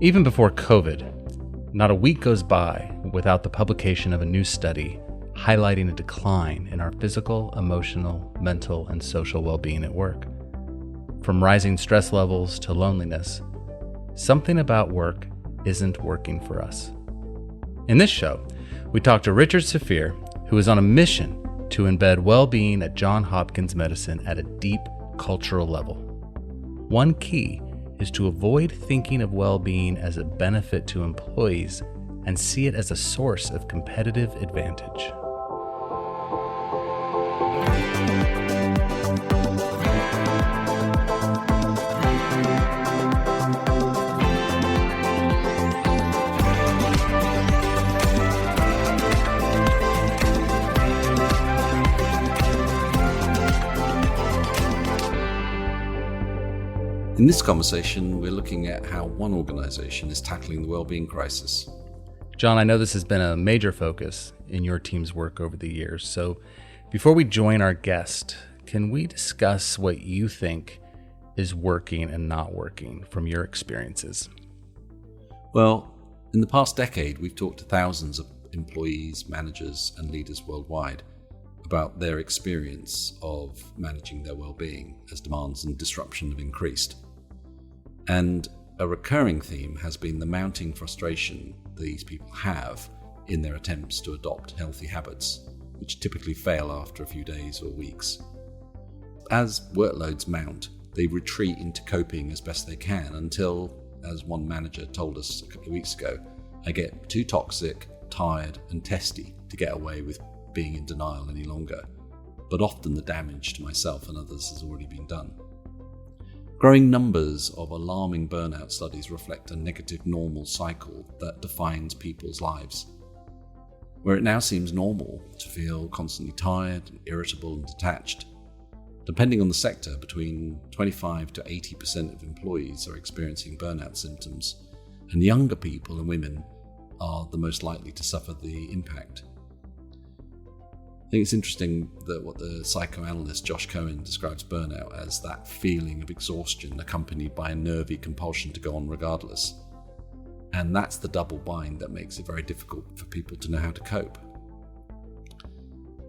Even before COVID, not a week goes by without the publication of a new study highlighting a decline in our physical, emotional, mental, and social well-being at work. From rising stress levels to loneliness, something about work isn't working for us. In this show, we talk to Richard Safir, who is on a mission to embed well-being at Johns Hopkins Medicine at a deep cultural level. One key is to avoid thinking of well-being as a benefit to employees and see it as a source of competitive advantage. In this conversation, we're looking at how one organization is tackling the well-being crisis. John, I know this has been a major focus in your team's work over the years. So before we join our guest, can we discuss what you think is working and not working from your experiences? Well, in the past decade, we've talked to thousands of employees, managers, and leaders worldwide about their experience of managing their well-being as demands and disruption have increased. And a recurring theme has been the mounting frustration these people have in their attempts to adopt healthy habits, which typically fail after a few days or weeks. As workloads mount, they retreat into coping as best they can until, as one manager told us a couple of weeks ago, I get too toxic, tired, and testy to get away with being in denial any longer, but often the damage to myself and others has already been done. Growing numbers of alarming burnout studies reflect a negative normal cycle that defines people's lives, where it now seems normal to feel constantly tired, irritable, and detached. Depending on the sector, between 25 to 80% of employees are experiencing burnout symptoms, and younger people and women are the most likely to suffer the impact. I think it's interesting that what the psychoanalyst Josh Cohen describes burnout as that feeling of exhaustion accompanied by a nervy compulsion to go on regardless. And that's the double bind that makes it very difficult for people to know how to cope.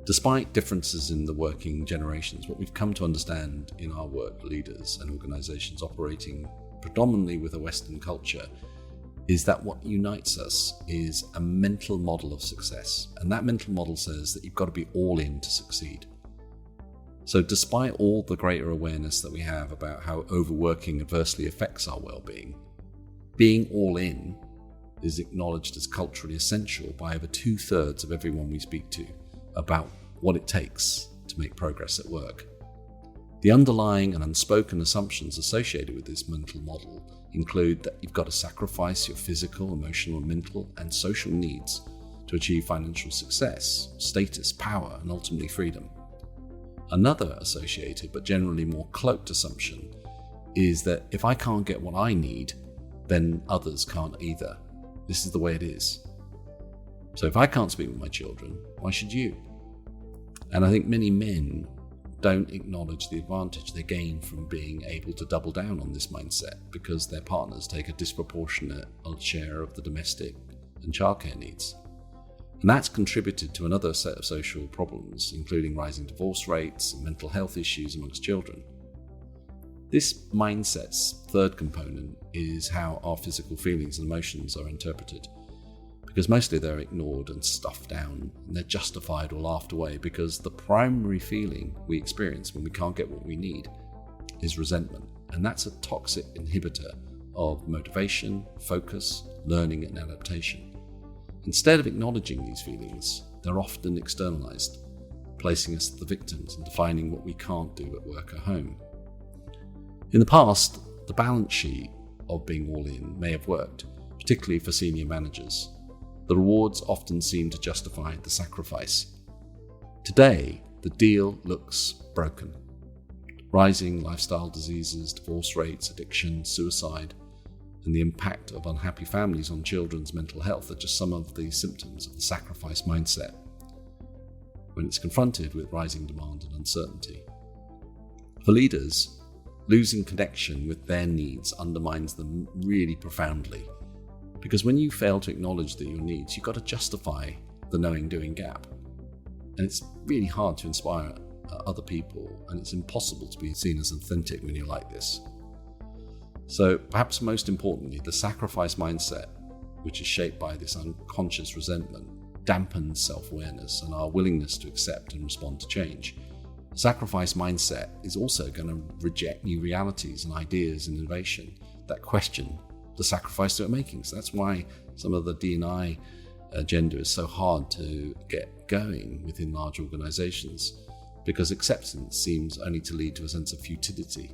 Despite differences in the working generations, what we've come to understand in our work, leaders and organizations operating predominantly with a Western culture, is that what unites us is a mental model of success. And that mental model says that you've got to be all in to succeed. So despite all the greater awareness that we have about how overworking adversely affects our well-being, being all in is acknowledged as culturally essential by over 2/3 of everyone we speak to about what it takes to make progress at work. The underlying and unspoken assumptions associated with this mental model include that you've got to sacrifice your physical, emotional, mental, and social needs to achieve financial success, status, power, and ultimately freedom. Another associated but generally more cloaked assumption is that if I can't get what I need, then others can't either. This is the way it is. So if I can't speak with my children, why should you? And I think many men don't acknowledge the advantage they gain from being able to double down on this mindset because their partners take a disproportionate share of the domestic and childcare needs. And that's contributed to another set of social problems, including rising divorce rates and mental health issues amongst children. This mindset's third component is how our physical feelings and emotions are interpreted, because mostly they're ignored and stuffed down, and they're justified or laughed away because the primary feeling we experience when we can't get what we need is resentment. And that's a toxic inhibitor of motivation, focus, learning, and adaptation. Instead of acknowledging these feelings, they're often externalized, placing us as the victims and defining what we can't do at work or home. In the past, the balance sheet of being all in may have worked, particularly for senior managers. The rewards often seem to justify the sacrifice. Today, the deal looks broken. Rising lifestyle diseases, divorce rates, addiction, suicide, and the impact of unhappy families on children's mental health are just some of the symptoms of the sacrifice mindset when it's confronted with rising demand and uncertainty. For leaders, losing connection with their needs undermines them really profoundly Because when you fail to acknowledge that your needs, you've got to justify the knowing-doing gap. And it's really hard to inspire other people, and it's impossible to be seen as authentic when you're like this. So perhaps most importantly, the sacrifice mindset, which is shaped by this unconscious resentment, dampens self-awareness and our willingness to accept and respond to change. Sacrifice mindset is also going to reject new realities and ideas and innovation that question the sacrifice that we're making. So that's why some of the D&I agenda is so hard to get going within large organizations, because acceptance seems only to lead to a sense of futility.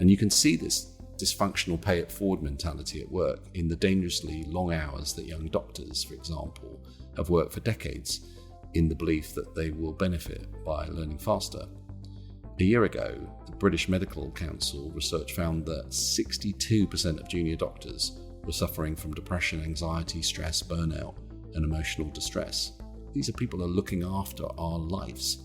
And you can see this dysfunctional pay it forward mentality at work in the dangerously long hours that young doctors, for example, have worked for decades in the belief that they will benefit by learning faster. A year ago, the British Medical Council research found that 62% of junior doctors were suffering from depression, anxiety, stress, burnout, and emotional distress. These are people who are looking after our lives.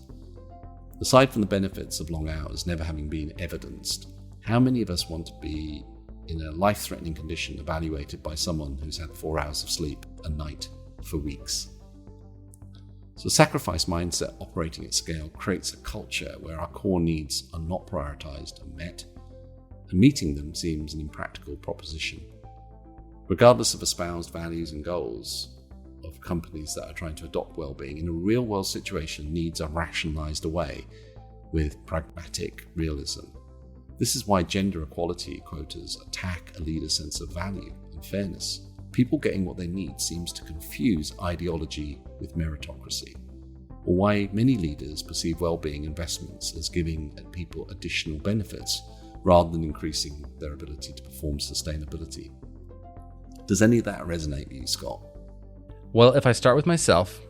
Aside from the benefits of long hours never having been evidenced, how many of us want to be in a life-threatening condition evaluated by someone who's had 4 hours of sleep a night for weeks? So sacrifice mindset operating at scale creates a culture where our core needs are not prioritized and met, and meeting them seems an impractical proposition. Regardless of espoused values and goals of companies that are trying to adopt well-being, in a real-world situation, needs are rationalized away with pragmatic realism. This is why gender equality quotas attack a leader's sense of value and fairness. People getting what they need seems to confuse ideology with meritocracy, or why many leaders perceive well-being investments as giving people additional benefits rather than increasing their ability to perform sustainability. Does any of that resonate with you, Scott? Well, if I start with myself,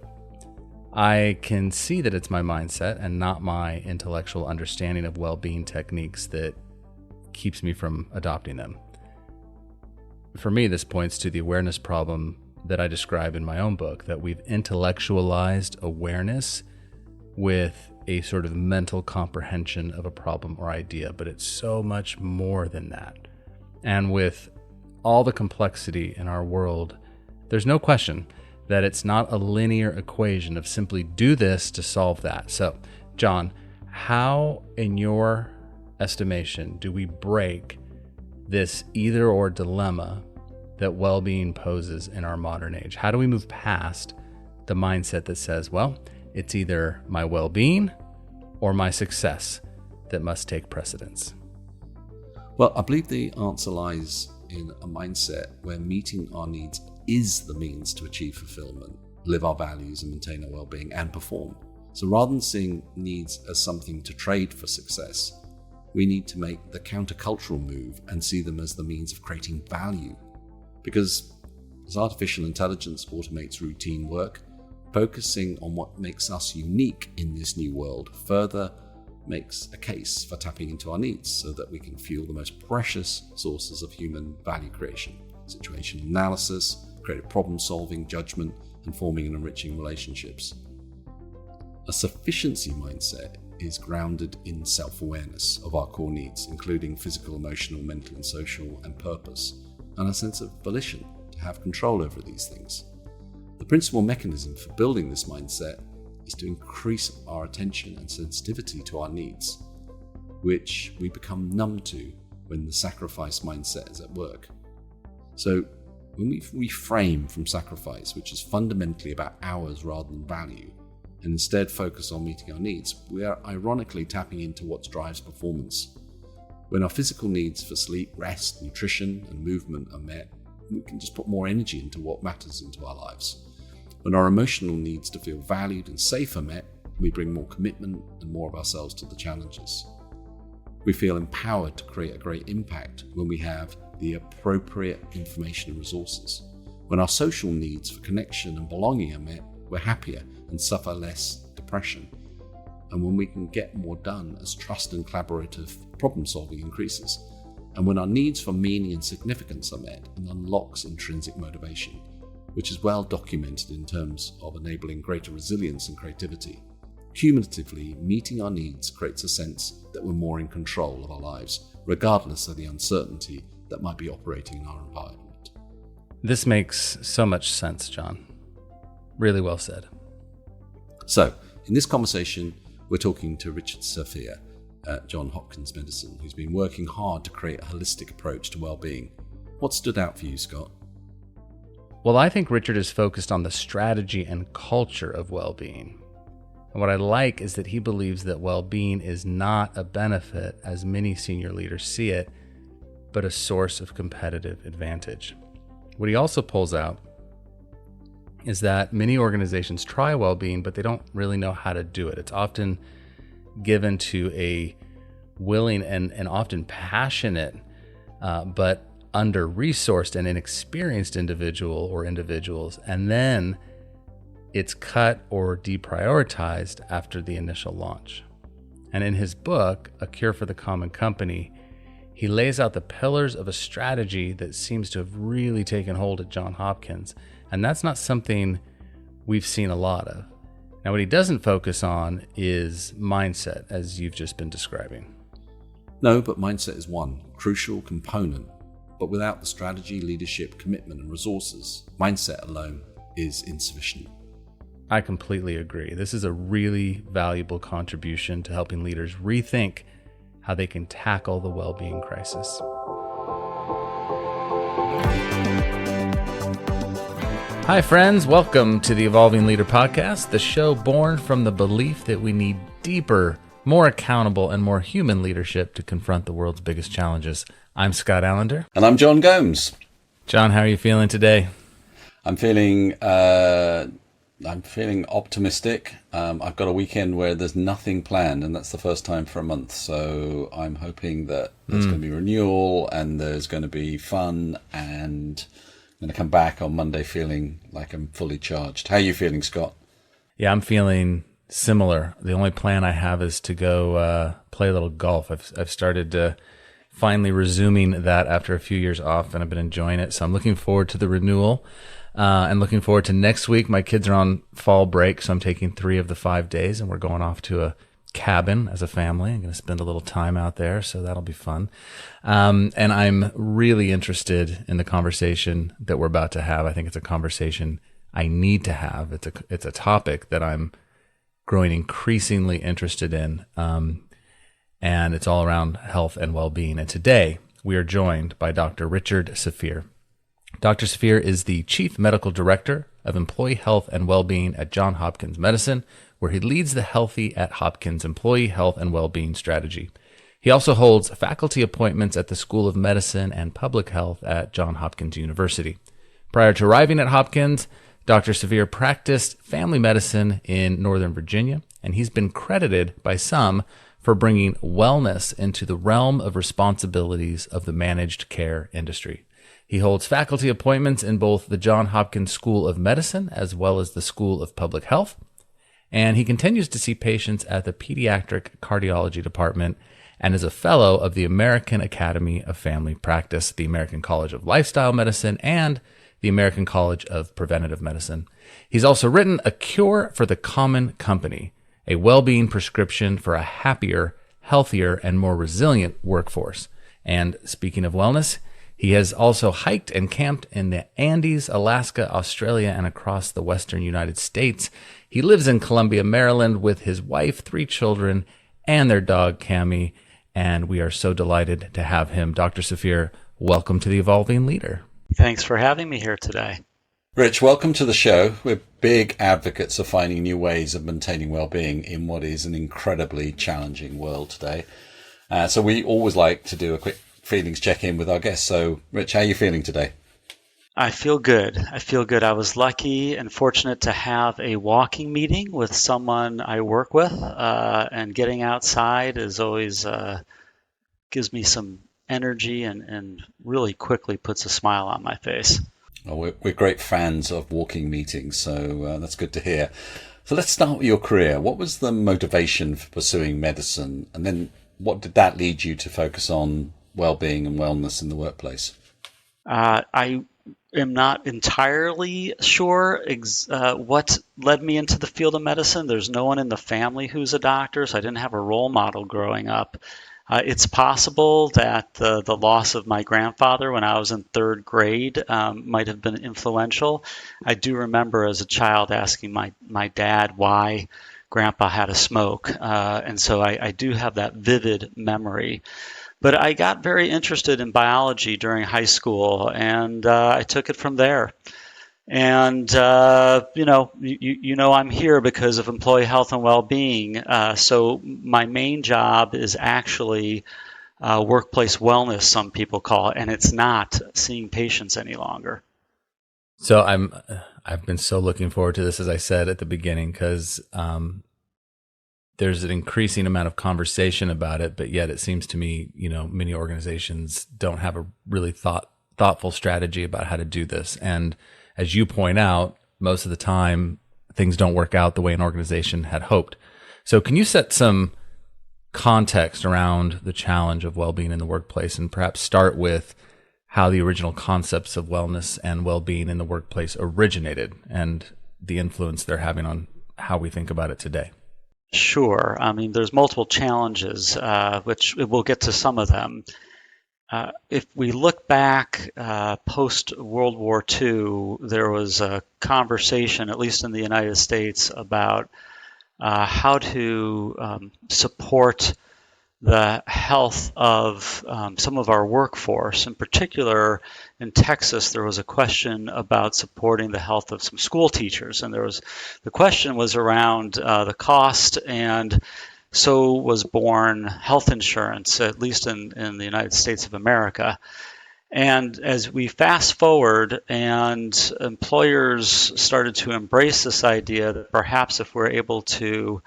I can see that it's my mindset and not my intellectual understanding of well-being techniques that keeps me from adopting them. For me, this points to the awareness problem that I describe in my own book, that we've intellectualized awareness with a sort of mental comprehension of a problem or idea, but it's so much more than that. And with all the complexity in our world, there's no question that it's not a linear equation of simply do this to solve that. So, John, how, in your estimation, do we break this either-or dilemma that well-being poses in our modern age? How do we move past the mindset that says, well, it's either my well-being or my success that must take precedence? Well, I believe the answer lies in a mindset where meeting our needs is the means to achieve fulfillment, live our values and maintain our well-being and perform. So rather than seeing needs as something to trade for success, we need to make the countercultural move and see them as the means of creating value. Because as artificial intelligence automates routine work, focusing on what makes us unique in this new world further makes a case for tapping into our needs so that we can fuel the most precious sources of human value creation: situational analysis, creative problem solving, judgment, and forming and enriching relationships. A sufficiency mindset is grounded in self-awareness of our core needs, including physical, emotional, mental, and social, and purpose, and a sense of volition to have control over these things. The principal mechanism for building this mindset is to increase our attention and sensitivity to our needs, which we become numb to when the sacrifice mindset is at work. So when we reframe from sacrifice, which is fundamentally about hours rather than value, and instead focus on meeting our needs, we are ironically tapping into what drives performance. When our physical needs for sleep, rest, nutrition, and movement are met, we can just put more energy into what matters into our lives. When our emotional needs to feel valued and safe are met, we bring more commitment and more of ourselves to the challenges. We feel empowered to create a great impact when we have the appropriate information and resources. When our social needs for connection and belonging are met, we're happier and suffer less depression. And when we can get more done as trust and collaborative problem solving increases. And when our needs for meaning and significance are met, and unlocks intrinsic motivation, which is well documented in terms of enabling greater resilience and creativity. Cumulatively, meeting our needs creates a sense that we're more in control of our lives, regardless of the uncertainty that might be operating in our environment. This makes so much sense, John. Really well said. So, in this conversation, we're talking to Richard Safier at Johns Hopkins Medicine, who's been working hard to create a holistic approach to well-being. What stood out for you, Scott? Well, I think Richard is focused on the strategy and culture of well-being. And what I like is that he believes that well-being is not a benefit, as many senior leaders see it, but a source of competitive advantage. What he also pulls out is that many organizations try well-being, but they don't really know how to do it. It's often given to a willing and often passionate, but under-resourced and inexperienced individual or individuals, and then it's cut or deprioritized after the initial launch. And in his book, A Cure for the Common Company, he lays out the pillars of a strategy that seems to have really taken hold at Johns Hopkins, and that's not something we've seen a lot of. Now, what he doesn't focus on is mindset, as you've just been describing. No, but mindset is one crucial component. But without the strategy, leadership, commitment, and resources, mindset alone is insufficient. I completely agree. This is a really valuable contribution to helping leaders rethink how they can tackle the well-being crisis. Hi, friends. Welcome to the Evolving Leader Podcast, the show born from the belief that we need deeper, more accountable, and more human leadership to confront the world's biggest challenges. I'm Scott Allender. And I'm John Gomes. John, how are you feeling today? I'm feeling optimistic. I've got a weekend where there's nothing planned, and that's the first time for a month. So I'm hoping that there's going to be renewal and there's going to be fun, and I'm going to come back on Monday feeling like I'm fully charged. How are you feeling, Scott? Yeah, I'm feeling similar. The only plan I have is to go play a little golf. I've started finally resuming that after a few years off, and I've been enjoying it. So I'm looking forward to the renewal and looking forward to next week. My kids are on fall break, so I'm taking 3 of the 5 days, and we're going off to a cabin as a family. I'm going to spend a little time out there, so that'll be fun. And I'm really interested in the conversation that we're about to have. I think it's a conversation I need to have. It's a topic that I'm growing increasingly interested in, and it's all around health and well-being. And today, we are joined by Dr. Richard Safier. Dr. Safier is the Chief Medical Director of Employee Health and Wellbeing at Johns Hopkins Medicine, where he leads the Healthy at Hopkins Employee Health and Wellbeing strategy. He also holds faculty appointments at the School of Medicine and Public Health at Johns Hopkins University. Prior to arriving at Hopkins, Dr. Safier practiced family medicine in Northern Virginia, and he's been credited by some for bringing wellness into the realm of responsibilities of the managed care industry. He holds faculty appointments in both the Johns Hopkins School of Medicine as well as the School of Public Health, and he continues to see patients at the Pediatric Cardiology Department and is a fellow of the American Academy of Family Practice, the American College of Lifestyle Medicine, and the American College of Preventive Medicine. He's also written A Cure for the Common Company, a well-being prescription for a happier, healthier, and more resilient workforce. And speaking of wellness, he has also hiked and camped in the Andes, Alaska, Australia, and across the western United States. He lives in Columbia, Maryland with his wife, 3 children, and their dog, Cammie. And we are so delighted to have him. Dr. Safier, welcome to the Evolving Leader. Thanks for having me here today. Rich, welcome to the show. We're big advocates of finding new ways of maintaining well-being in what is an incredibly challenging world today. So we always like to do a quick feelings check-in with our guests. So, Rich, how are you feeling today? I feel good. I was lucky and fortunate to have a walking meeting with someone I work with, and getting outside is always gives me some energy and really quickly puts a smile on my face. Well, we're great fans of walking meetings, so that's good to hear. So let's start with your career. What was the motivation for pursuing medicine? And then what did that lead you to focus on well-being and wellness in the workplace? I am not entirely sure what led me into the field of medicine. There's no one in the family who's a doctor, so I didn't have a role model growing up. It's possible that the loss of my grandfather when I was in third grade might have been influential. I do remember as a child asking my dad why Grandpa had a smoke, and so I do have that vivid memory. But I got very interested in biology during high school, and I took it from there. And I'm here because of employee health and well-being. So my main job is actually workplace wellness, some people call it, and it's not seeing patients any longer. So I've been so looking forward to this, as I said at the beginning, because there's an increasing amount of conversation about it, but yet it seems to me, many organizations don't have a really thoughtful strategy about how to do this. And as you point out, most of the time things don't work out the way an organization had hoped. So can you set some context around the challenge of well-being in the workplace, and perhaps start with how the original concepts of wellness and well-being in the workplace originated and the influence they're having on how we think about it today? Sure. I mean, there's multiple challenges, which we'll get to some of them. If we look back post-World War II, there was a conversation, at least in the United States, about how to support the health of some of our workforce. In particular, in Texas, there was a question about supporting the health of some school teachers, and the question was around the cost, and so was born health insurance, at least in the United States of America. And as we fast forward and employers started to embrace this idea that perhaps if we're able to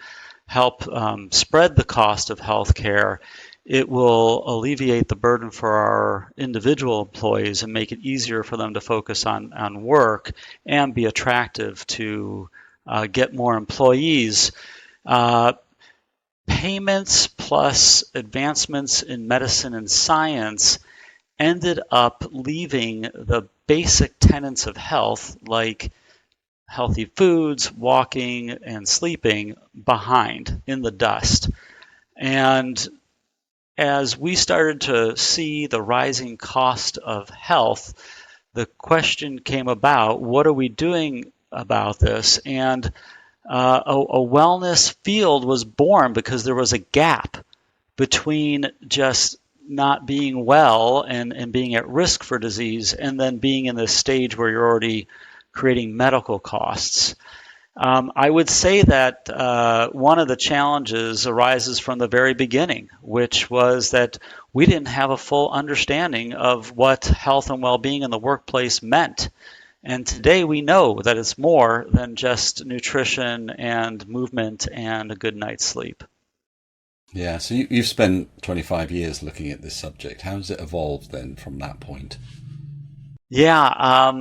help spread the cost of healthcare, it will alleviate the burden for our individual employees and make it easier for them to focus on work and be attractive to get more employees. Payments plus advancements in medicine and science ended up leaving the basic tenets of health, like healthy foods, walking, and sleeping, behind in the dust. And as we started to see the rising cost of health, the question came about, what are we doing about this? And a wellness field was born because there was a gap between just not being well and being at risk for disease, and then being in this stage where you're already creating medical costs. I would say that one of the challenges arises from the very beginning, which was that we didn't have a full understanding of what health and well-being in the workplace meant. And today we know that it's more than just nutrition and movement and a good night's sleep. Yeah, so you've spent 25 years looking at this subject. How has it evolved then from that point? Yeah,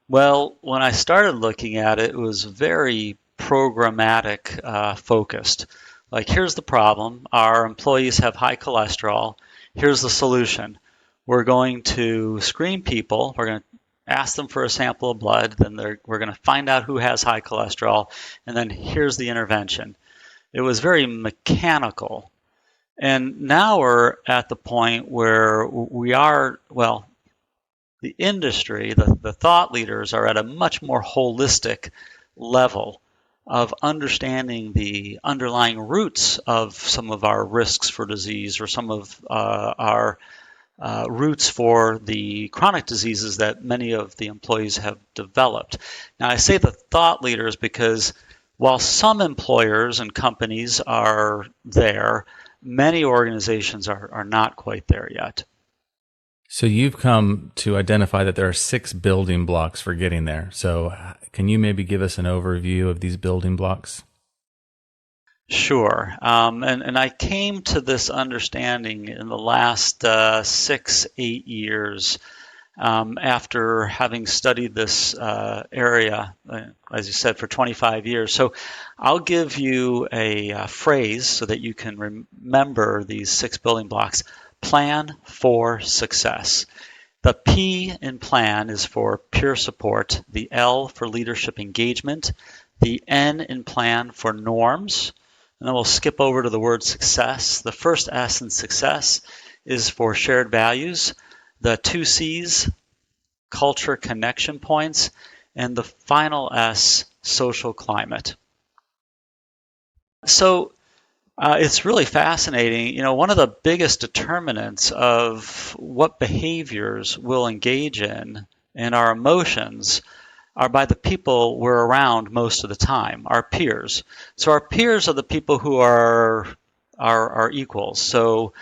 well, when I started looking at it, it was very programmatic focused. Like, here's the problem. Our employees have high cholesterol. Here's the solution. We're going to screen people. We're going to ask them for a sample of blood. Then we're going to find out who has high cholesterol. And then here's the intervention. It was very mechanical. And now we're at the point where we are, well, the industry, the thought leaders are at a much more holistic level of understanding the underlying roots of some of our risks for disease, or some of our roots for the chronic diseases that many of the employees have developed. Now, I say the thought leaders because while some employers and companies are there, many organizations are not quite there yet. So you've come to identify that there are 6 building blocks for getting there. So can you maybe give us an overview of these building blocks? Sure. And I came to this understanding in the last 6-8 years after having studied this area, as you said, for 25 years. So I'll give you a phrase so that you can remember these 6 building blocks. Plan for success. The P in plan is for peer support, the L for leadership engagement, the N in plan for norms, and then we'll skip over to the word success. The first S in success is for shared values. The 2 C's, culture connection points, and the final S, social climate. So it's really fascinating. One of the biggest determinants of what behaviors we'll engage in and our emotions are by the people we're around most of the time, our peers. So our peers are the people who are our equals. So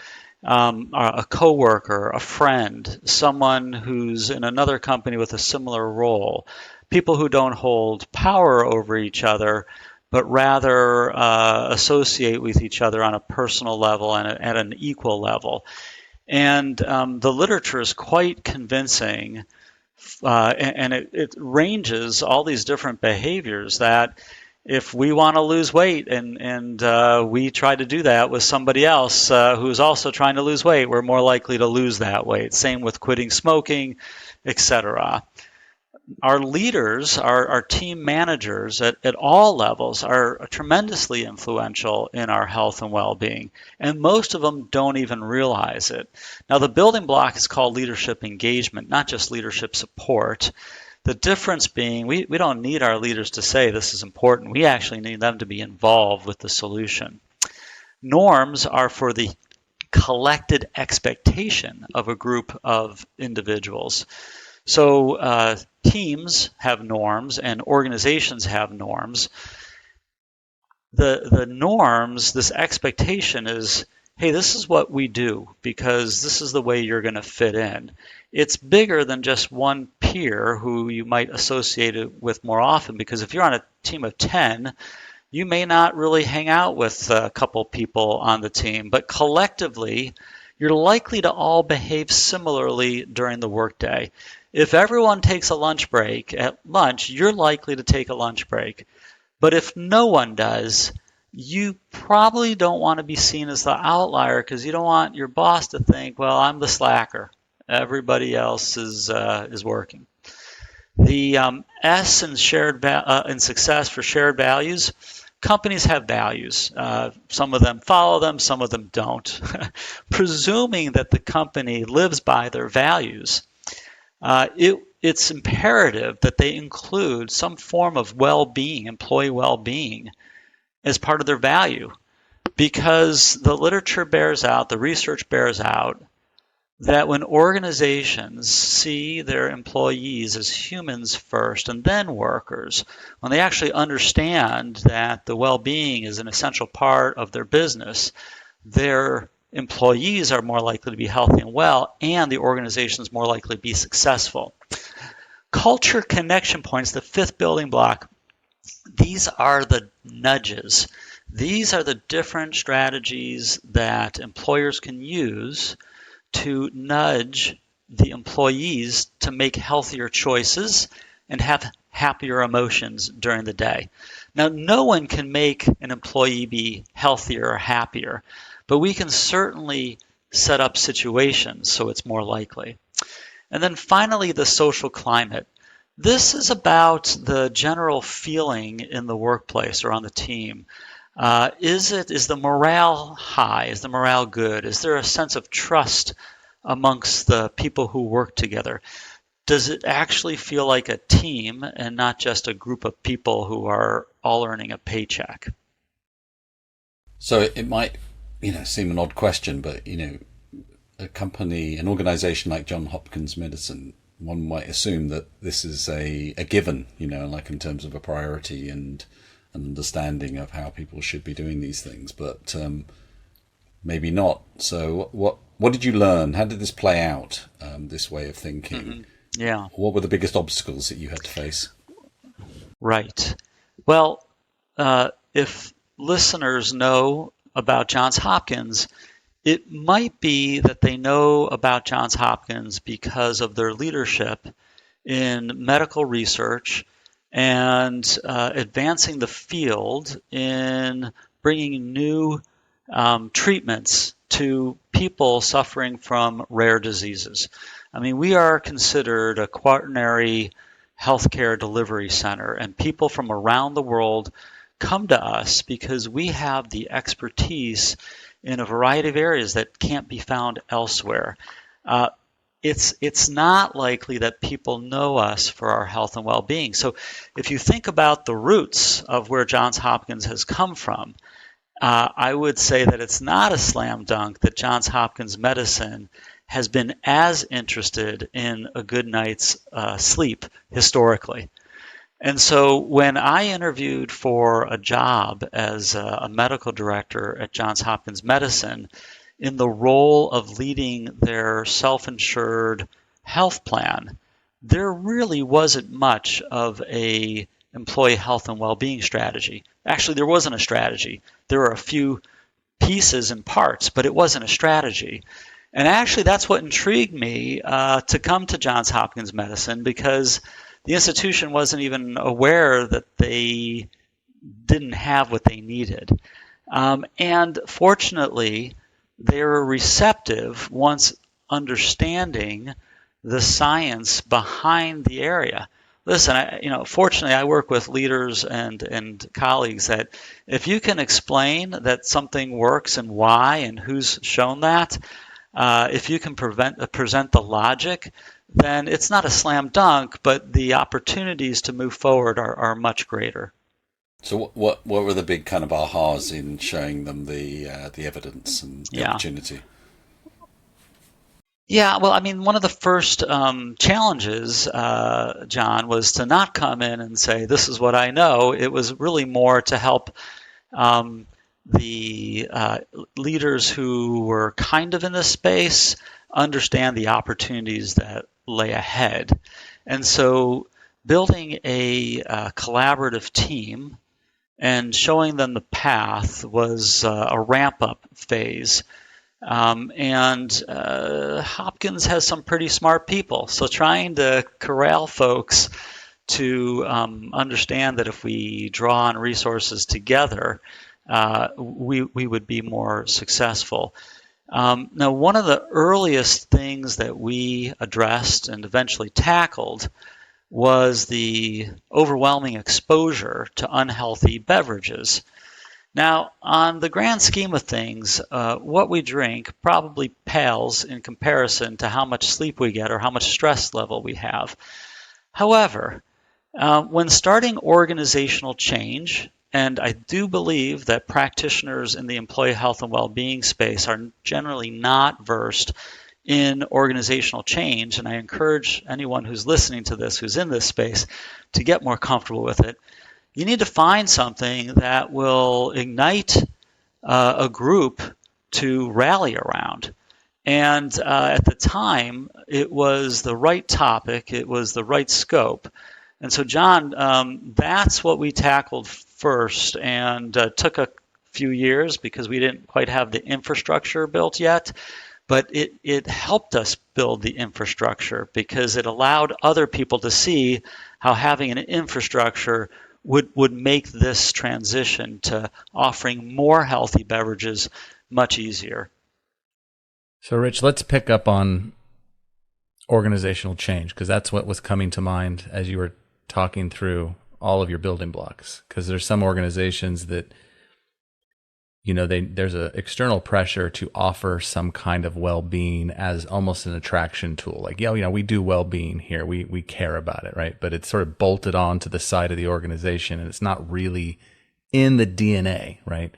a coworker, a friend, someone who's in another company with a similar role, people who don't hold power over each other, but rather associate with each other on a personal level and at an equal level. And the literature is quite convincing, and it ranges all these different behaviors that if we want to lose weight and we try to do that with somebody else who's also trying to lose weight, we're more likely to lose that weight. Same with quitting smoking, etc. Our leaders, our team managers at all levels are tremendously influential in our health and well-being, and most of them don't even realize it. Now, the building block is called leadership engagement, not just leadership support. The difference being we don't need our leaders to say this is important. We actually need them to be involved with the solution. Norms are for the collected expectation of a group of individuals. So teams have norms and organizations have norms. The norms, this expectation is, hey, this is what we do because this is the way you're going to fit in. It's bigger than just one peer who you might associate it with more often, because if you're on a team of 10, you may not really hang out with a couple people on the team, but collectively, you're likely to all behave similarly during the workday. If everyone takes a lunch break at lunch, you're likely to take a lunch break. But if no one does, you probably don't want to be seen as the outlier because you don't want your boss to think, well, I'm the slacker. Everybody else is working. The S in in success for shared values. Companies have values. Some of them follow them, some of them don't. Presuming that the company lives by their values, it's imperative that they include some form of well-being, employee well-being, as part of their value, because the literature bears out, the research bears out, that when organizations see their employees as humans first and then workers, when they actually understand that the well-being is an essential part of their business, their employees are more likely to be healthy and well, and the organization is more likely to be successful. Culture connection points, the fifth building block, these are the nudges. These are the different strategies that employers can use to nudge the employees to make healthier choices and have happier emotions during the day. Now, no one can make an employee be healthier or happier, but we can certainly set up situations so it's more likely. And then finally, the social climate. This is about the general feeling in the workplace or on the team. Is the morale high? Is the morale good? Is there a sense of trust amongst the people who work together? Does it actually feel like a team and not just a group of people who are all earning a paycheck? So it might, seem an odd question, but a company, an organization like Johns Hopkins Medicine, one might assume that this is a given, like in terms of a priority and an understanding of how people should be doing these things, but maybe not. So what did you learn? How did this play out, this way of thinking? Mm-hmm. Yeah. What were the biggest obstacles that you had to face? Right. Well, if listeners know about Johns Hopkins, it might be that they know about Johns Hopkins because of their leadership in medical research and advancing the field in bringing new treatments to people suffering from rare diseases. I mean, we are considered a quaternary healthcare delivery center, and people from around the world come to us because we have the expertise in a variety of areas that can't be found elsewhere. It's not likely that people know us for our health and well-being. So if you think about the roots of where Johns Hopkins has come from, I would say that it's not a slam dunk that Johns Hopkins Medicine has been as interested in a good night's sleep historically. And so when I interviewed for a job as a medical director at Johns Hopkins Medicine in the role of leading their self-insured health plan, there really wasn't much of a employee health and well-being strategy. Actually, there wasn't a strategy. There were a few pieces and parts, but it wasn't a strategy. And actually, that's what intrigued me to come to Johns Hopkins Medicine, because the institution wasn't even aware that they didn't have what they needed. And fortunately, they were receptive once understanding the science behind the area. Listen, fortunately, I work with leaders and colleagues that if you can explain that something works and why and who's shown that, if you can present the logic, then it's not a slam dunk, but the opportunities to move forward are much greater. So what were the big kind of ahas in showing them the evidence and the opportunity? Yeah, well, I mean, one of the first challenges, John, was to not come in and say, this is what I know. It was really more to help the leaders who were kind of in this space understand the opportunities that lay ahead. And so building a collaborative team and showing them the path was a ramp-up phase. And Hopkins has some pretty smart people. So trying to corral folks to understand that if we draw on resources together, we would be more successful. Now, one of the earliest things that we addressed and eventually tackled was the overwhelming exposure to unhealthy beverages. Now, on the grand scheme of things, what we drink probably pales in comparison to how much sleep we get or how much stress level we have. However, when starting organizational change, and I do believe that practitioners in the employee health and well-being space are generally not versed in organizational change, and I encourage anyone who's listening to this, who's in this space, to get more comfortable with it. You need to find something that will ignite a group to rally around. And at the time, it was the right topic, it was the right scope. And so, John, that's what we tackled first, and took a few years because we didn't quite have the infrastructure built yet. But it helped us build the infrastructure because it allowed other people to see how having an infrastructure would make this transition to offering more healthy beverages much easier. So, Rich, let's pick up on organizational change, because that's what was coming to mind as you were talking through all of your building blocks. Because there's some organizations that, there's an external pressure to offer some kind of well-being as almost an attraction tool. Like, we do well-being here. We care about it, right? But it's sort of bolted on to the side of the organization, and it's not really in the DNA, right?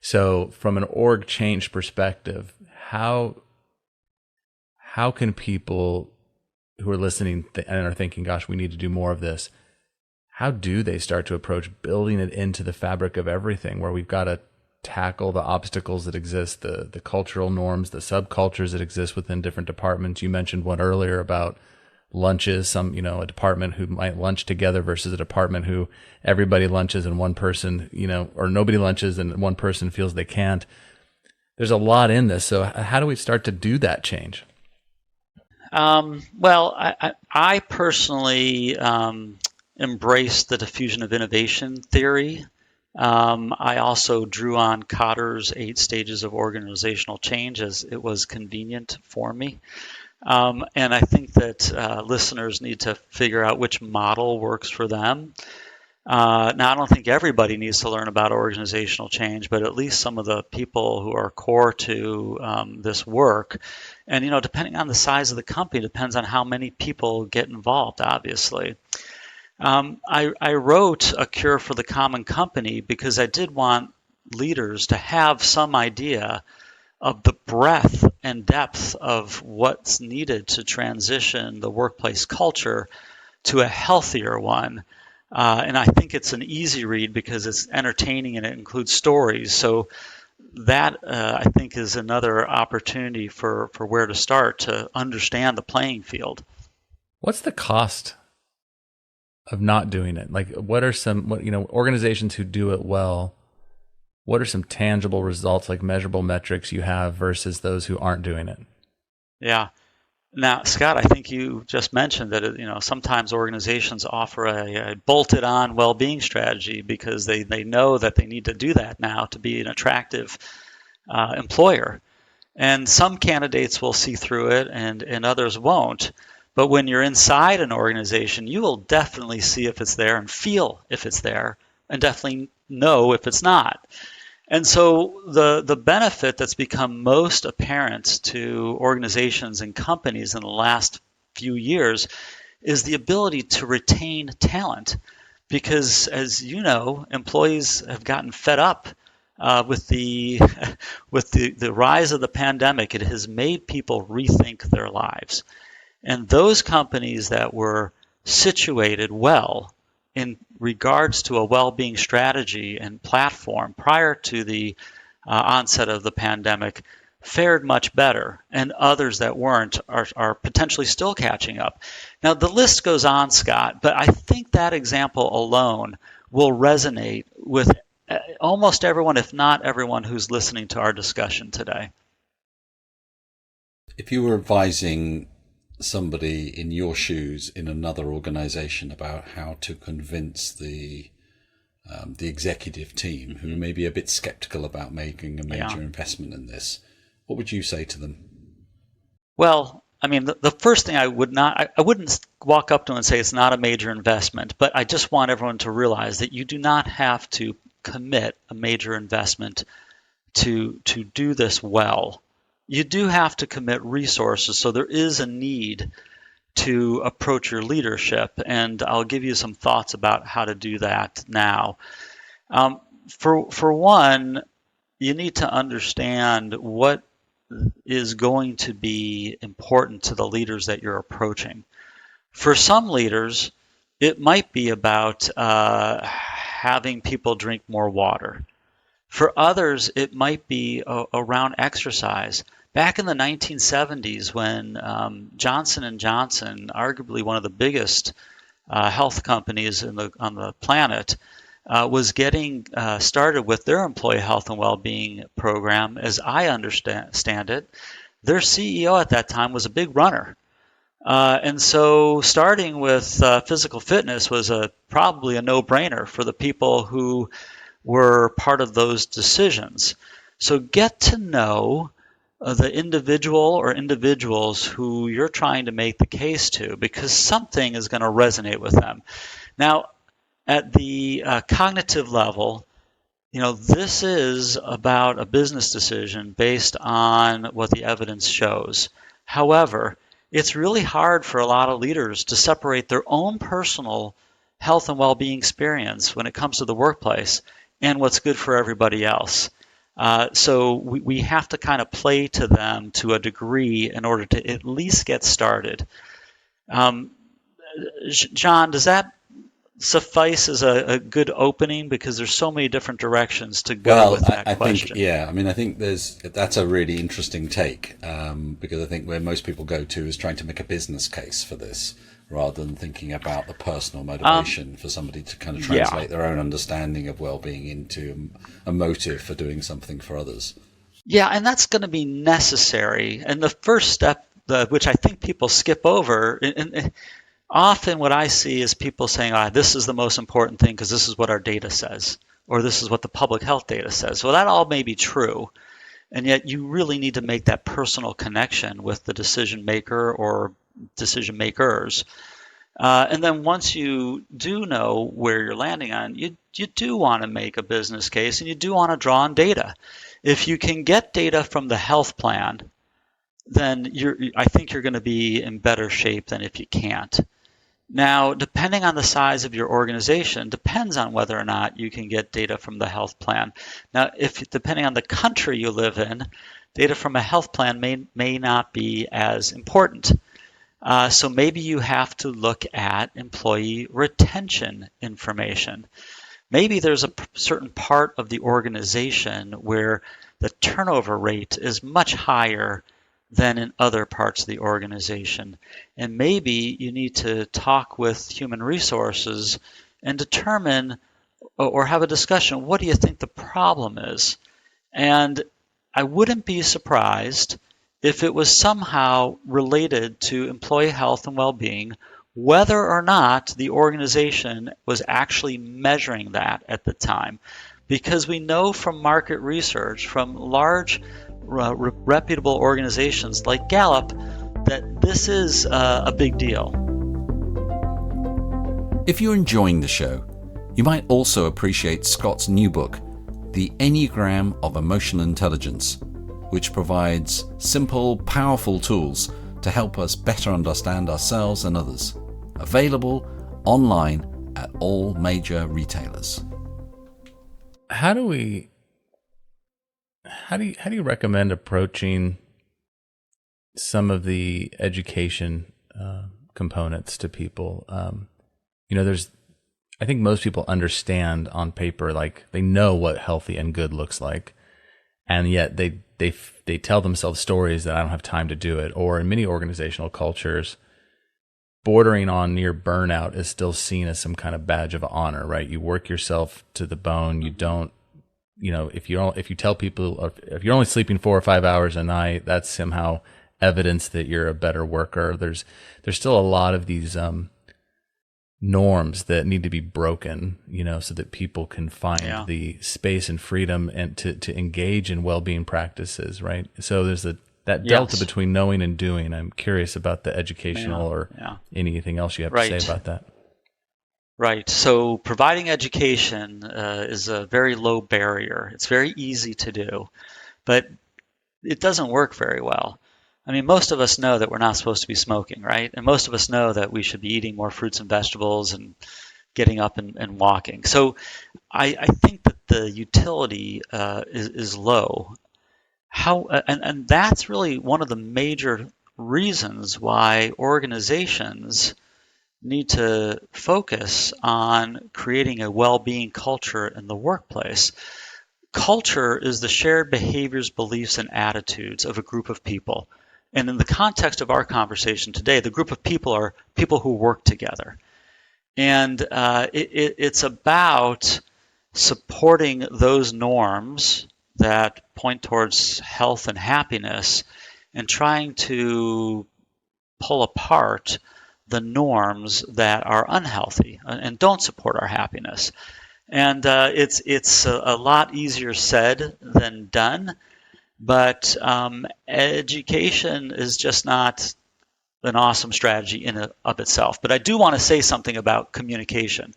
So from an org change perspective, how can people who are listening and are thinking, gosh, we need to do more of this, how do they start to approach building it into the fabric of everything, where we've got to tackle the obstacles that exist, the cultural norms, the subcultures that exist within different departments? You mentioned one earlier about lunches, a department who might lunch together versus a department who everybody lunches and one person, or nobody lunches and one person feels they can't. There's a lot in this. So how do we start to do that change? Well, I personally embrace the diffusion of innovation theory. I also drew on Kotter's 8 stages of organizational change as it was convenient for me. And I think that listeners need to figure out which model works for them. Now, I don't think everybody needs to learn about organizational change, but at least some of the people who are core to this work. And, depending on the size of the company, depends on how many people get involved, obviously. I wrote A Cure for the Common Company because I did want leaders to have some idea of the breadth and depth of what's needed to transition the workplace culture to a healthier one. And I think it's an easy read because it's entertaining and it includes stories. So that, I think, is another opportunity for where to start to understand the playing field. What's the cost of not doing it? Like, what are some, organizations who do it well, what are some tangible results, like measurable metrics you have versus those who aren't doing it? Yeah. Now, Scott, I think you just mentioned that sometimes organizations offer a bolted-on well-being strategy because they know that they need to do that now to be an attractive employer. And some candidates will see through it and others won't. But when you're inside an organization, you will definitely see if it's there and feel if it's there and definitely know if it's not. And so the benefit that's become most apparent to organizations and companies in the last few years is the ability to retain talent. Because, as you know, employees have gotten fed up with the rise of the pandemic. It has made people rethink their lives. And those companies that were situated well in regards to a well-being strategy and platform prior to the onset of the pandemic fared much better, and others that weren't are potentially still catching up. Now, the list goes on, Scott, but I think that example alone will resonate with almost everyone, if not everyone, who's listening to our discussion today. If you were advising somebody in your shoes in another organization about how to convince the executive team who may be a bit skeptical about making a major investment in this, what would you say to them? Well, I mean, the first thing I wouldn't walk up to them and say it's not a major investment, but I just want everyone to realize that you do not have to commit a major investment to do this well. You do have to commit resources, so there is a need to approach your leadership, and I'll give you some thoughts about how to do that now. For one, you need to understand what is going to be important to the leaders that you're approaching. For some leaders, it might be about having people drink more water. For others, it might be around exercise. Back in the 1970s, when Johnson & Johnson, arguably one of the biggest health companies on the planet, was getting started with their employee health and well-being program, as I understand it, their CEO at that time was a big runner. And so starting with physical fitness was probably a no-brainer for the people who were part of those decisions. So get to know the individual or individuals who you're trying to make the case to, because something is going to resonate with them. Now, at the cognitive level, this is about a business decision based on what the evidence shows. However, it's really hard for a lot of leaders to separate their own personal health and well-being experience when it comes to the workplace and what's good for everybody else. So we have to kind of play to them to a degree in order to at least get started. John, does that suffice as a good opening? Because there's so many different directions to go with that question. I think that's a really interesting take, because I think where most people go to is trying to make a business case for this, rather than thinking about the personal motivation for somebody to kind of translate their own understanding of well-being into a motive for doing something for others. Yeah, and that's going to be necessary. And the first step, which I think people skip over, and often what I see is people saying, this is the most important thing because this is what our data says, or this is what the public health data says. Well, that all may be true, and yet you really need to make that personal connection with the decision maker or decision makers. And then once you do know where you're landing on, you do want to make a business case, and you do want to draw on data. If you can get data from the health plan, then I think you're going to be in better shape than if you can't. Now, depending on the size of your organization, depends on whether or not you can get data from the health plan. Now, depending on the country you live in, data from a health plan may not be as important. So maybe you have to look at employee retention information. Maybe there's a certain part of the organization where the turnover rate is much higher than in other parts of the organization. And maybe you need to talk with human resources and determine or have a discussion, what do you think the problem is? And I wouldn't be surprised if it was somehow related to employee health and well-being, whether or not the organization was actually measuring that at the time. Because we know from market research, from large reputable organizations like Gallup, that this is a big deal. If you're enjoying the show, you might also appreciate Scott's new book, The Enneagram of Emotional Intelligence, which provides simple, powerful tools to help us better understand ourselves and others. Available online at all major retailers. How do you recommend approaching some of the education components to people? I think most people understand on paper, like they know what healthy and good looks like, and yet they tell themselves stories that I don't have time to do it. Or in many organizational cultures, bordering on near burnout is still seen as some kind of badge of honor, right? You work yourself to the bone. You don't, if you tell people, if you're only sleeping 4 or 5 hours a night, that's somehow evidence that you're a better worker. There's still a lot of these norms that need to be broken, so that people can find the space and freedom and to engage in well-being practices, right? So there's that delta between knowing and doing. I'm curious about the educational or anything else you have to say about that. Right. So providing education is a very low barrier. It's very easy to do, but it doesn't work very well. I mean, most of us know that we're not supposed to be smoking, right? And most of us know that we should be eating more fruits and vegetables and getting up and walking. So I think that the utility is low. And that's really one of the major reasons why organizations need to focus on creating a well-being culture in the workplace. Culture is the shared behaviors, beliefs, and attitudes of a group of people. And in the context of our conversation today, the group of people are people who work together. And it's about supporting those norms that point towards health and happiness and trying to pull apart the norms that are unhealthy and don't support our happiness. And it's a lot easier said than done. But education is just not an awesome strategy in and of itself. But I do want to say something about communication.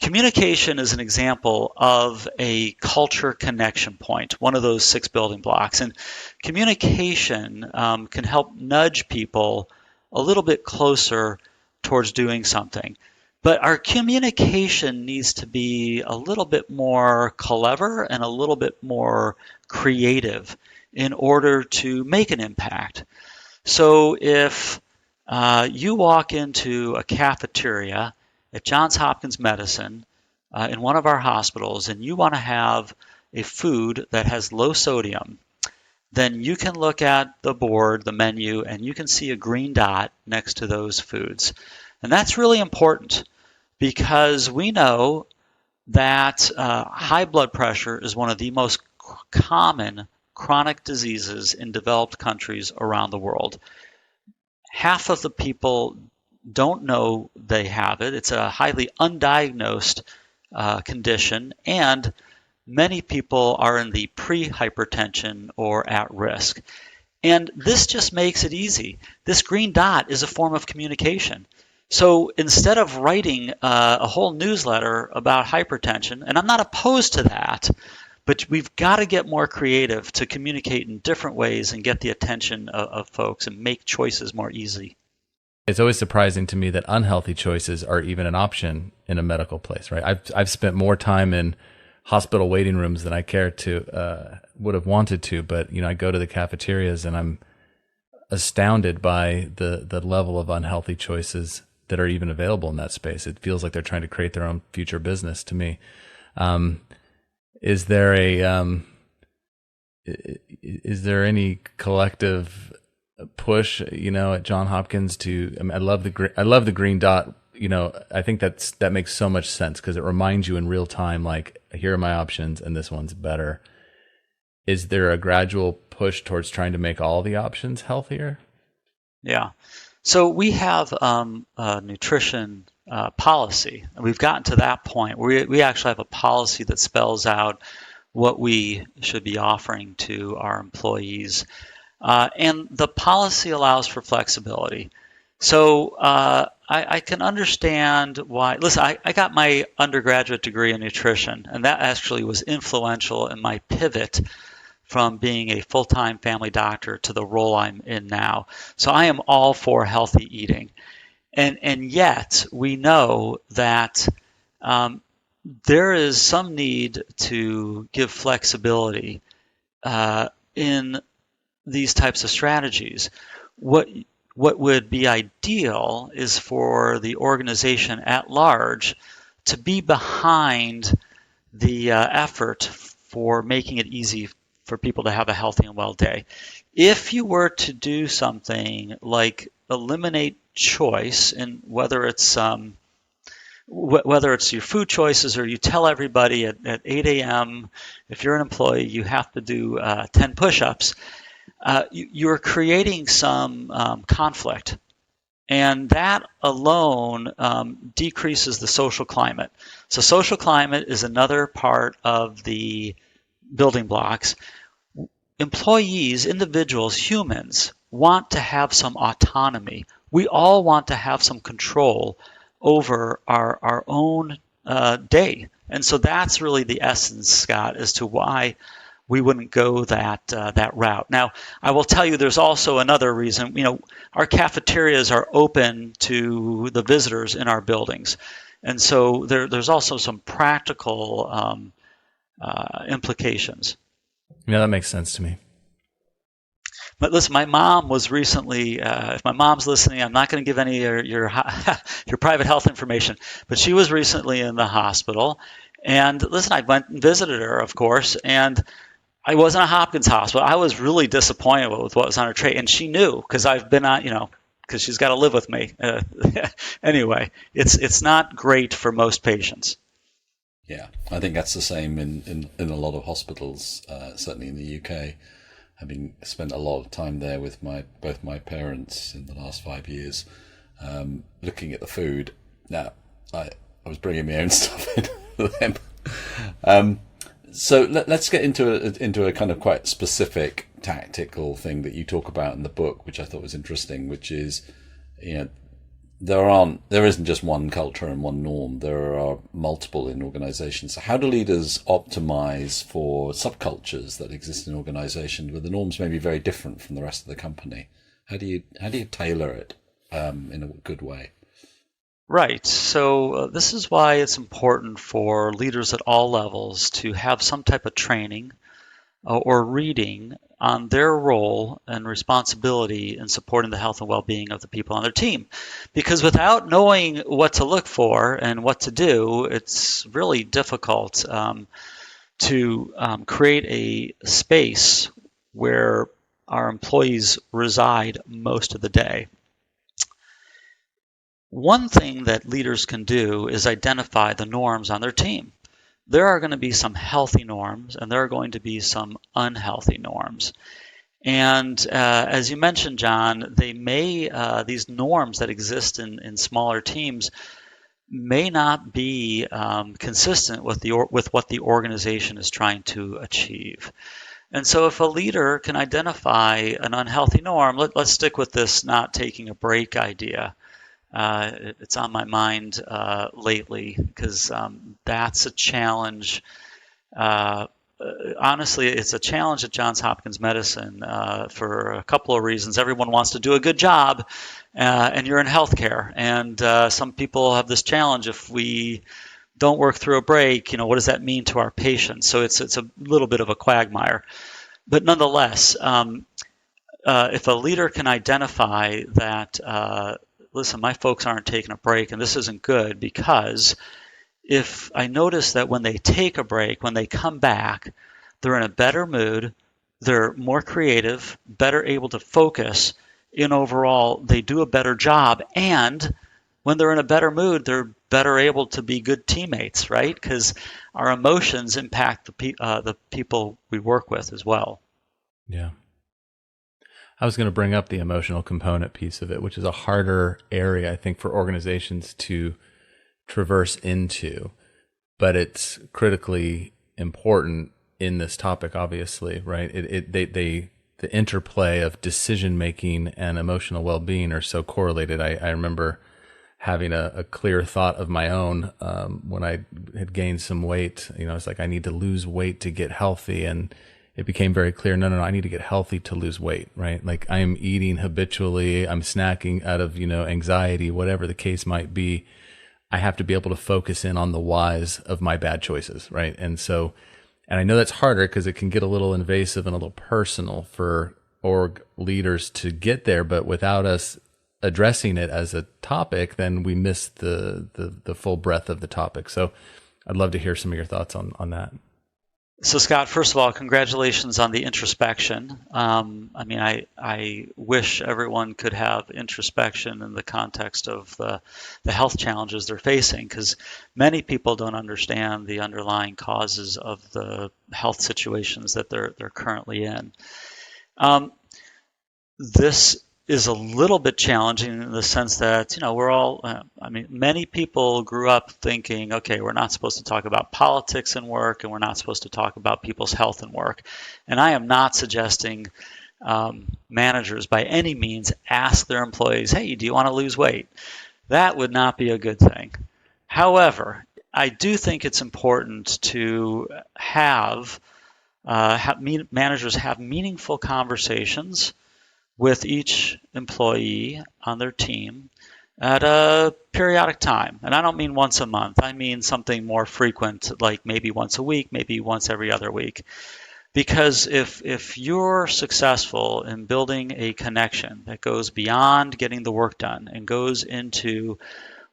Communication is an example of a culture connection point, one of those 6 building blocks. And communication can help nudge people a little bit closer towards doing something. But our communication needs to be a little bit more clever and a little bit more creative in order to make an impact. So if you walk into a cafeteria at Johns Hopkins Medicine in one of our hospitals and you want to have a food that has low sodium, then you can look at the board, the menu, and you can see a green dot next to those foods. And that's really important because we know that high blood pressure is one of the most common chronic diseases in developed countries around the world. Half of the people don't know they have it. It's a highly undiagnosed condition, and many people are in the pre-hypertension or at risk. And this just makes it easy. This green dot is a form of communication. So instead of writing a whole newsletter about hypertension, and I'm not opposed to that, but we've got to get more creative to communicate in different ways and get the attention of folks and make choices more easy. It's always surprising to me that unhealthy choices are even an option in a medical place, right? I've spent more time in hospital waiting rooms than I care to would have wanted to, but I go to the cafeterias and I'm astounded by the level of unhealthy choices that are even available in that space. It feels like they're trying to create their own future business to me. Is there any collective push, at Johns Hopkins to? I love the green dot. I think that makes so much sense because it reminds you in real time, like, here are my options and this one's better. Is there a gradual push towards trying to make all the options healthier? Yeah. So we have a nutrition policy. We've gotten to that point where we actually have a policy that spells out what we should be offering to our employees. And the policy allows for flexibility. So I can understand why. Listen, I got my undergraduate degree in nutrition, and that actually was influential in my pivot from being a full-time family doctor to the role I'm in now. So I am all for healthy eating. And yet we know that there is some need to give flexibility in these types of strategies. What would be ideal is for the organization at large to be behind the effort for making it easy for people to have a healthy and well day. If you were to do something like eliminate choice, and whether it's your food choices or you tell everybody at 8 a.m. if you're an employee you have to do 10 push-ups, you're creating some conflict, and that alone decreases the social climate. So social climate is another part of the building blocks. Employees, individuals, humans want to have some autonomy. We all want to have some control over our own day. And so that's really the essence, Scott, as to why we wouldn't go that route. Now, I will tell you there's also another reason. Our cafeterias are open to the visitors in our buildings. And so there's also some practical implications. Yeah, that makes sense to me. But listen, my mom was recently, if my mom's listening, I'm not going to give any of your private health information, but she was recently in the hospital. And listen, I went and visited her, of course, and I was in a Hopkins hospital. I was really disappointed with what was on her tray, and she knew because I've been on, because she's got to live with me. Anyway, it's not great for most patients. Yeah, I think that's the same in a lot of hospitals, certainly in the UK. Having spent a lot of time there with both my parents in the last 5 years, looking at the food. Now, I was bringing my own stuff in for them. So let's get into a kind of quite specific tactical thing that you talk about in the book, which I thought was interesting, which is, there isn't just one culture and one norm. There are multiple in organizations. So how do leaders optimize for subcultures that exist in organizations where the norms may be very different from the rest of the company? How do you tailor it in a good way? Right. So this is why it's important for leaders at all levels to have some type of training or reading on their role and responsibility in supporting the health and well-being of the people on their team. Because without knowing what to look for and what to do, it's really difficult to create a space where our employees reside most of the day. One thing that leaders can do is identify the norms on their team. There are going to be some healthy norms and there are going to be some unhealthy norms. And as you mentioned, John, these norms that exist in smaller teams may not be consistent with what the organization is trying to achieve. And so if a leader can identify an unhealthy norm, let's stick with this not taking a break idea. It's on my mind lately because that's a challenge. Honestly, it's a challenge at Johns Hopkins Medicine for a couple of reasons. Everyone wants to do a good job, and you're in healthcare. And some people have this challenge: if we don't work through a break, what does that mean to our patients? So it's a little bit of a quagmire. But nonetheless, if a leader can identify that, listen, my folks aren't taking a break, and this isn't good, because if I notice that when they take a break, when they come back, they're in a better mood, they're more creative, better able to focus, and overall, they do a better job. And when they're in a better mood, they're better able to be good teammates, right? Because our emotions impact the people we work with as well. Yeah. I was going to bring up the emotional component piece of it, which is a harder area, I think, for organizations to traverse into, but it's critically important in this topic, obviously, right? The interplay of decision making and emotional well-being are so correlated. I remember having a clear thought of my own when I had gained some weight. It's like I need to lose weight to get healthy, and it became very clear, no, I need to get healthy to lose weight, right? Like I am eating habitually, I'm snacking out of, anxiety, whatever the case might be. I have to be able to focus in on the whys of my bad choices, right? And I know that's harder because it can get a little invasive and a little personal for org leaders to get there, but without us addressing it as a topic, then we miss the full breadth of the topic. So I'd love to hear some of your thoughts on that. So Scott, first of all, congratulations on the introspection. I wish everyone could have introspection in the context of the health challenges they're facing, because many people don't understand the underlying causes of the health situations that they're currently in. This is a little bit challenging in the sense that, we're all, many people grew up thinking, okay, we're not supposed to talk about politics in work, and we're not supposed to talk about people's health in work. And I am not suggesting managers by any means ask their employees, hey, do you want to lose weight? That would not be a good thing. However, I do think it's important to have managers have meaningful conversations with each employee on their team at a periodic time. And I don't mean once a month. I mean something more frequent, like maybe once a week, maybe once every other week. Because if you're successful in building a connection that goes beyond getting the work done and goes into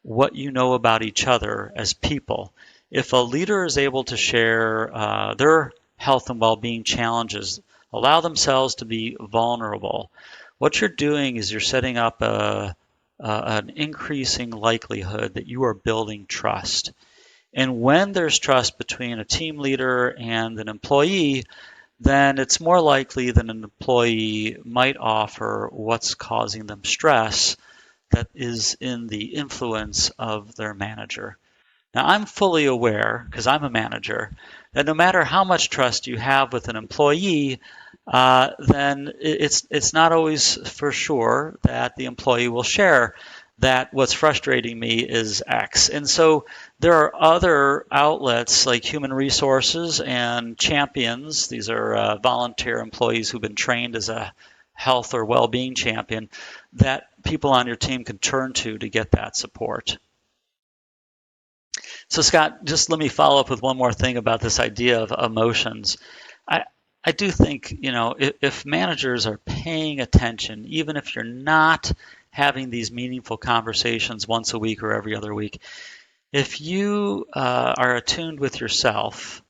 what you know about each other as people, if a leader is able to share their health and well-being challenges, allow themselves to be vulnerable, what you're doing is you're setting up an increasing likelihood that you are building trust. And when there's trust between a team leader and an employee, then it's more likely that an employee might offer what's causing them stress that is in the influence of their manager. Now, I'm fully aware, because I'm a manager, that no matter how much trust you have with an employee, then it's not always for sure that the employee will share that what's frustrating me is X. And so there are other outlets like human resources and champions. These are volunteer employees who've been trained as a health or well-being champion that people on your team can turn to get that support. So Scott, just let me follow up with one more thing about this idea of emotions. I do think, if managers are paying attention, even if you're not having these meaningful conversations once a week or every other week, if you are attuned with yourself,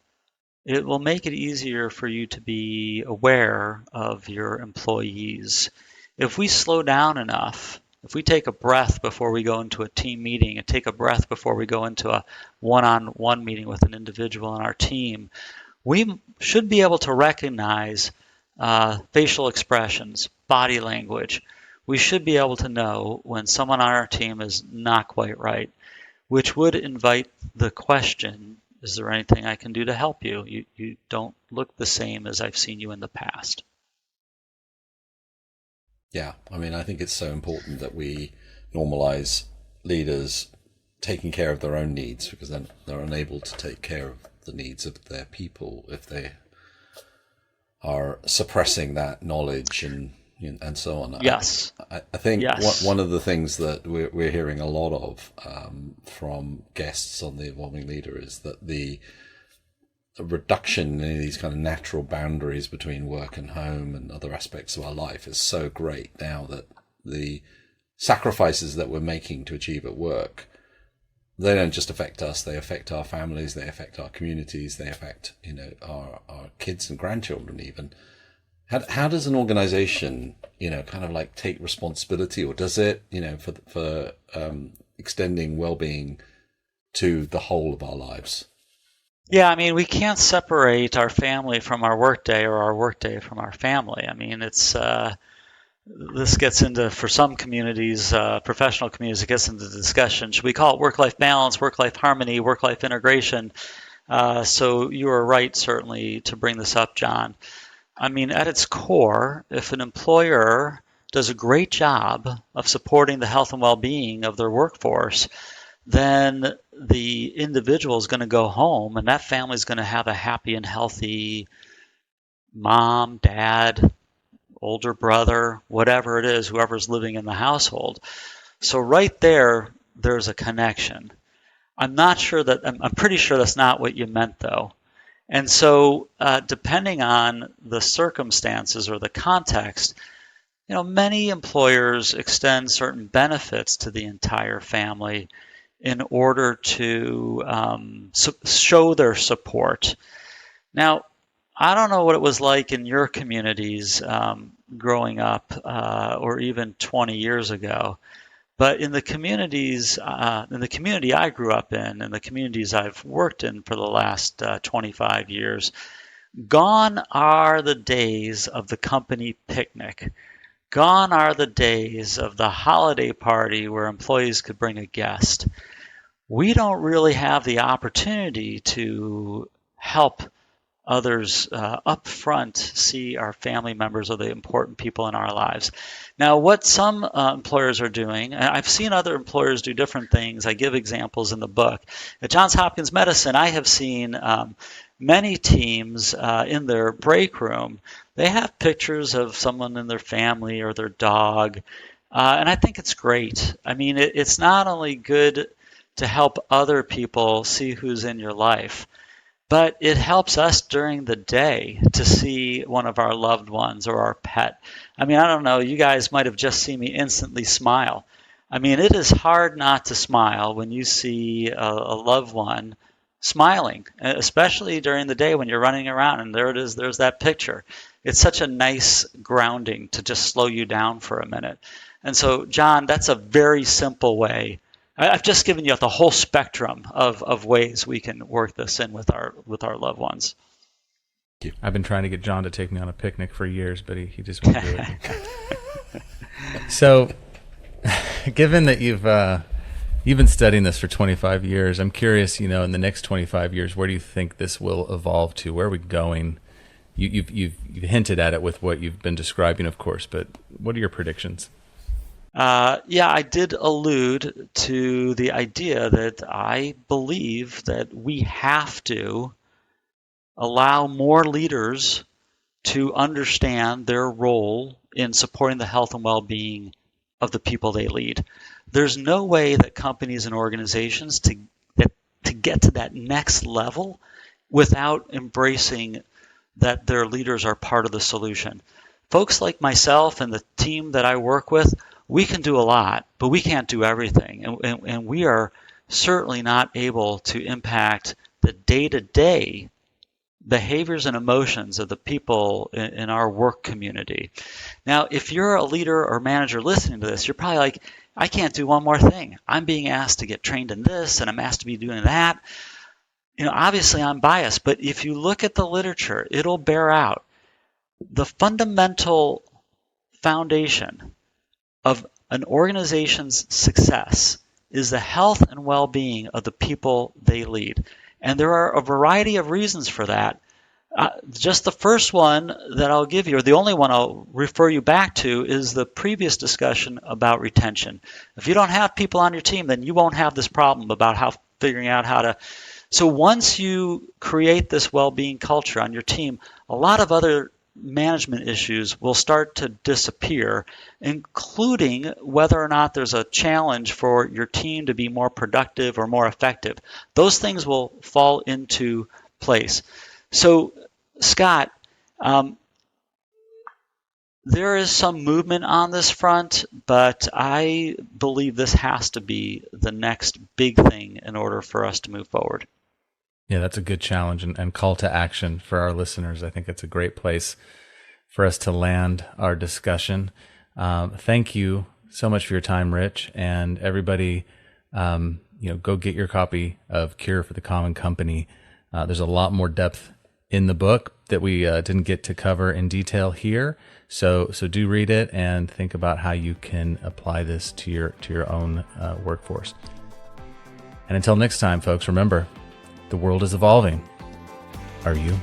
it will make it easier for you to be aware of your employees. If we slow down enough, if we take a breath before we go into a team meeting and take a breath before we go into a one-on-one meeting with an individual on our team, we should be able to recognize facial expressions, body language. We should be able to know when someone on our team is not quite right, which would invite the question, is there anything I can do to help you? You don't look the same as I've seen you in the past. Yeah, I think it's so important that we normalize leaders taking care of their own needs because then they're unable to take care of the needs of their people if they are suppressing that knowledge and so on. Yes. I think yes. one of the things that we're hearing a lot of from guests on the Evolving Leader is that the reduction in these kind of natural boundaries between work and home and other aspects of our life is so great now that the sacrifices that we're making to achieve at work, they don't just affect us, they affect our families, they affect our communities, they affect, our kids and grandchildren even. How does an organization, kind of like take responsibility, or does it, for extending well-being to the whole of our lives? Yeah, I mean, we can't separate our family from our workday or our workday from our family. I mean, this gets into, for some communities, professional communities, it gets into the discussion. Should we call it work-life balance, work-life harmony, work-life integration? So you are right, certainly, to bring this up, John. I mean, at its core, if an employer does a great job of supporting the health and well-being of their workforce, then the individual is going to go home and that family is going to have a happy and healthy mom, dad, older brother, whatever it is, whoever's living in the household. So right there, there's a connection. I'm pretty sure that's not what you meant, though. And so depending on the circumstances or the context, many employers extend certain benefits to the entire family in order to show their support. Now, I don't know what it was like in your communities growing up or even 20 years ago, but in the communities, in the community I grew up in and the communities I've worked in for the last 25 years, gone are the days of the company picnic. Gone are the days of the holiday party where employees could bring a guest. We don't really have the opportunity to help others up front see our family members or the important people in our lives. Now, what some employers are doing, and I've seen other employers do different things. I give examples in the book. At Johns Hopkins Medicine, I have seen many teams in their break room, they have pictures of someone in their family or their dog, and I think it's great. I mean, it's not only good to help other people see who's in your life, but it helps us during the day to see one of our loved ones or our pet. I mean, I don't know, you guys might have just seen me instantly smile. I mean, it is hard not to smile when you see a loved one smiling, especially during the day when you're running around and there it is, there's that picture. It's such a nice grounding to just slow you down for a minute. And so, John, that's a very simple way. I've just given you the whole spectrum of ways we can work this in with our loved ones. I've been trying to get John to take me on a picnic for years, but he just won't do it. So, given that you've been studying this for 25 years, I'm curious, in the next 25 years, where do you think this will evolve to? Where are we going? You've hinted at it with what you've been describing, of course, but what are your predictions? Yeah, I did allude to the idea that I believe that we have to allow more leaders to understand their role in supporting the health and well-being of the people they lead. There's no way that companies and organizations to get to that next level without embracing that their leaders are part of the solution. Folks like myself and the team that I work with, we can do a lot, but we can't do everything. And we are certainly not able to impact the day-to-day behaviors and emotions of the people in our work community. Now, if you're a leader or manager listening to this, you're probably like, I can't do one more thing. I'm being asked to get trained in this, and I'm asked to be doing that. Obviously I'm biased, but if you look at the literature, it'll bear out. The fundamental foundation of an organization's success is the health and well-being of the people they lead. And there are a variety of reasons for that. Just the first one that I'll give you, or the only one I'll refer you back to, is the previous discussion about retention. If you don't have people on your team, then you won't have this problem about figuring out how to. So once you create this well-being culture on your team, a lot of other management issues will start to disappear, including whether or not there's a challenge for your team to be more productive or more effective. Those things will fall into place. So, Scott, there is some movement on this front, but I believe this has to be the next big thing in order for us to move forward. Yeah, that's a good challenge and call to action for our listeners. I think it's a great place for us to land our discussion. Thank you so much for your time, Rich, and everybody. Go get your copy of Cure for the Common Company. There's a lot more depth in the book that we didn't get to cover in detail here. So do read it and think about how you can apply this to your own workforce. And until next time, folks, remember, the world is evolving. Are you?